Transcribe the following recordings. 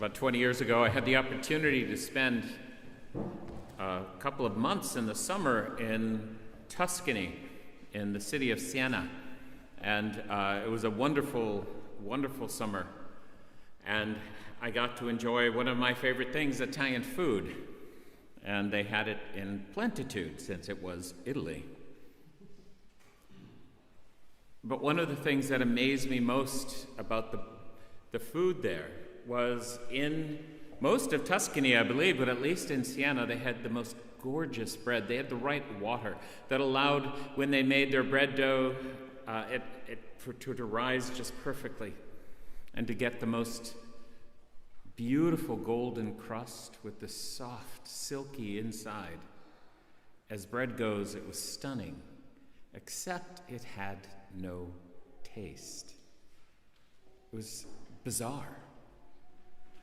About 20 years ago, I had the opportunity to spend a couple of months in the summer in Tuscany, in the city of Siena. And it was a wonderful, wonderful summer. And I got to enjoy one of my favorite things, Italian food. And they had it in plenitude since it was Italy. But one of the things that amazed me most about the food there was in most of Tuscany, I believe, but at least in Siena, they had the most gorgeous bread. They had the right water that allowed, when they made their bread dough, to rise just perfectly and to get the most beautiful golden crust with the soft, silky inside. As bread goes, it was stunning, except it had no taste. It was bizarre,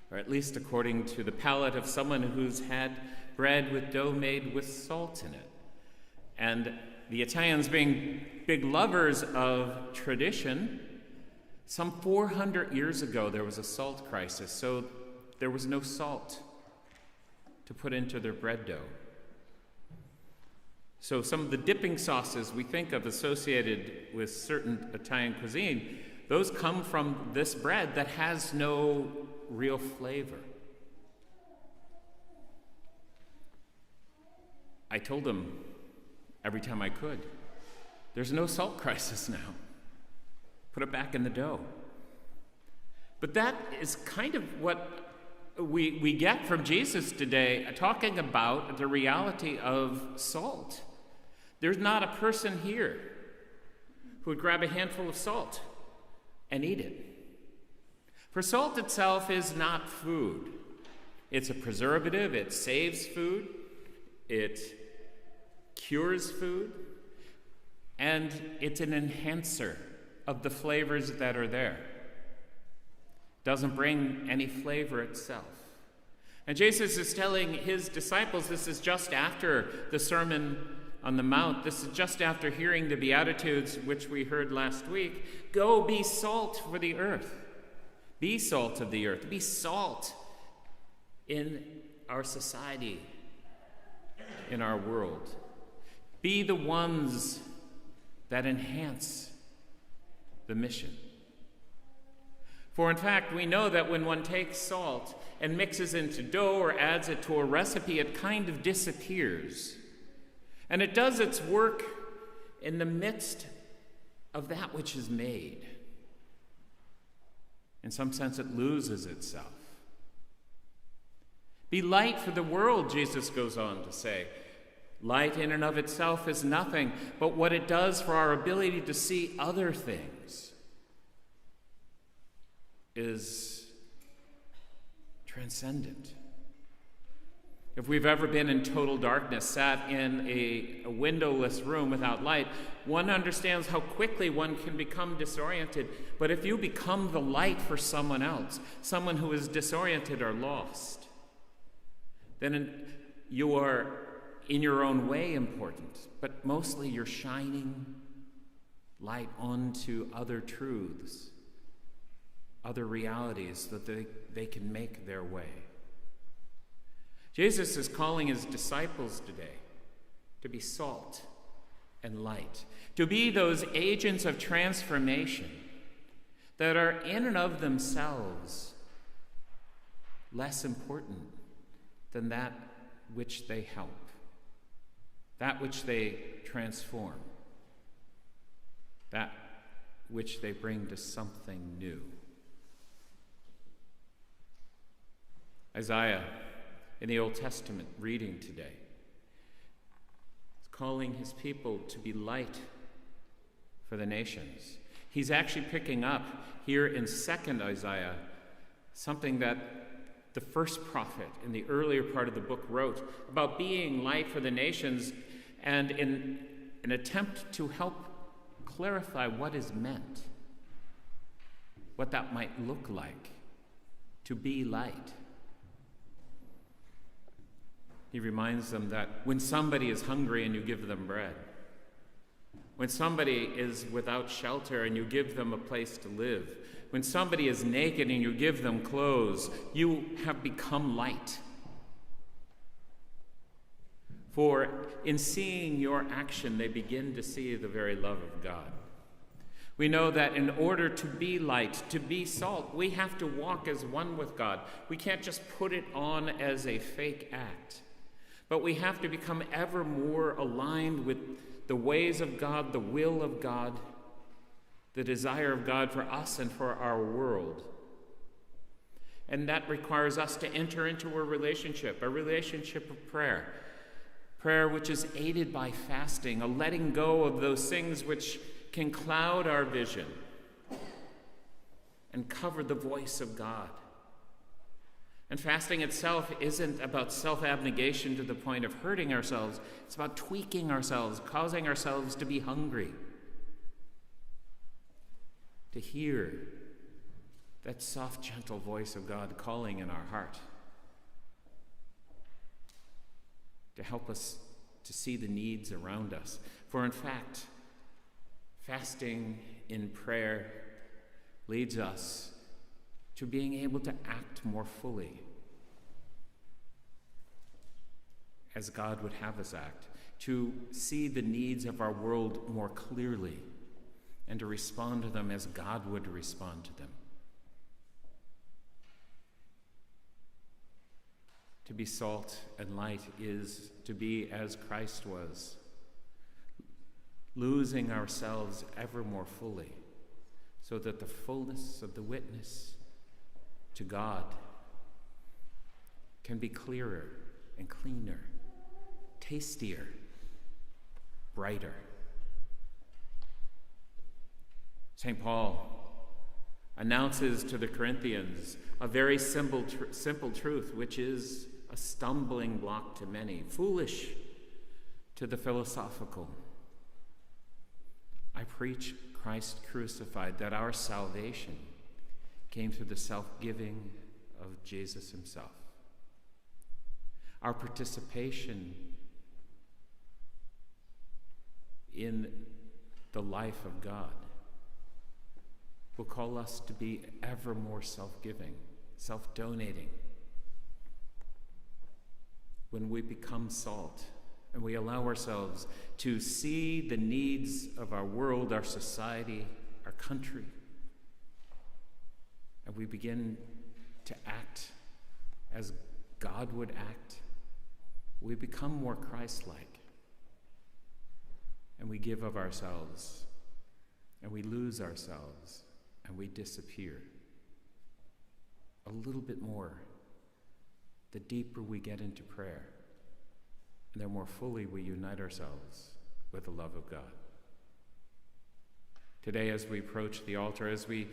or at least according to the palate of someone who's had bread with dough made with salt in it. And the Italians, being big lovers of tradition, some 400 years ago there was a salt crisis, so there was no salt to put into their bread dough. So some of the dipping sauces we think of associated with certain Italian cuisine, those come from this bread that has no real flavor. I told them every time I could, there's no salt crisis now. Put it back in the dough. But that is kind of what we get from Jesus today, talking about the reality of salt. There's not a person here who would grab a handful of salt and eat it. For salt itself is not food. It's a preservative, it saves food, it cures food, and it's an enhancer of the flavors that are there. Doesn't bring any flavor itself. And Jesus is telling his disciples, this is just after the Sermon on the Mount, this is just after hearing the Beatitudes, which we heard last week, go be salt for the earth. Be salt of the earth. Be salt in our society, in our world. Be the ones that enhance the mission. For in fact, we know that when one takes salt and mixes into dough or adds it to a recipe, it kind of disappears. And it does its work in the midst of that which is made. In some sense, it loses itself. Be light for the world, Jesus goes on to say. Light in and of itself is nothing, but what it does for our ability to see other things is transcendent. If we've ever been in total darkness, sat in a windowless room without light, one understands how quickly one can become disoriented. But if you become the light for someone else, someone who is disoriented or lost, then you are in your own way important, but mostly you're shining light onto other truths, other realities, so that they can make their way. Jesus is calling his disciples today to be salt and light, to be those agents of transformation that are in and of themselves less important than that which they help, that which they transform, that which they bring to something new. Isaiah, in the Old Testament reading today, is calling his people to be light for the nations. He's actually picking up here in 2nd Isaiah something that the first prophet in the earlier part of the book wrote about being light for the nations, and in an attempt to help clarify what is meant, what that might look like to be light. He reminds them that when somebody is hungry and you give them bread, when somebody is without shelter and you give them a place to live, when somebody is naked and you give them clothes, you have become light. For in seeing your action, they begin to see the very love of God. We know that in order to be light, to be salt, we have to walk as one with God. We can't just put it on as a fake act, but we have to become ever more aligned with the ways of God, the will of God, the desire of God for us and for our world. And that requires us to enter into a relationship of prayer. Prayer which is aided by fasting, a letting go of those things which can cloud our vision and cover the voice of God. And fasting itself isn't about self-abnegation to the point of hurting ourselves. It's about tweaking ourselves, causing ourselves to be hungry, to hear that soft, gentle voice of God calling in our heart, to help us to see the needs around us. For in fact, fasting in prayer leads us to being able to act more fully as God would have us act, to see the needs of our world more clearly, and to respond to them as God would respond to them. To be salt and light is to be as Christ was, losing ourselves ever more fully, so that the fullness of the witness to God can be clearer and cleaner, tastier, brighter. St. Paul announces to the Corinthians a very simple truth, which is a stumbling block to many, foolish to the philosophical. I preach Christ crucified, that our salvation came through the self-giving of Jesus himself. Our participation in the life of God will call us to be ever more self-giving, self-donating. When we become salt and we allow ourselves to see the needs of our world, our society, our country, and we begin to act as God would act, we become more Christ-like. And we give of ourselves, and we lose ourselves, and we disappear. A little bit more, the deeper we get into prayer, and the more fully we unite ourselves with the love of God. Today, as we approach the altar, as we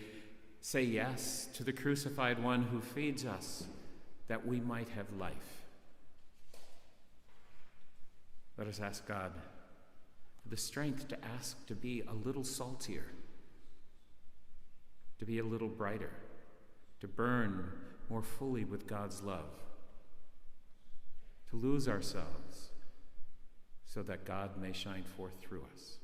say yes to the crucified one who feeds us, that we might have life, let us ask God for the strength to ask to be a little saltier, to be a little brighter, to burn more fully with God's love, to lose ourselves so that God may shine forth through us.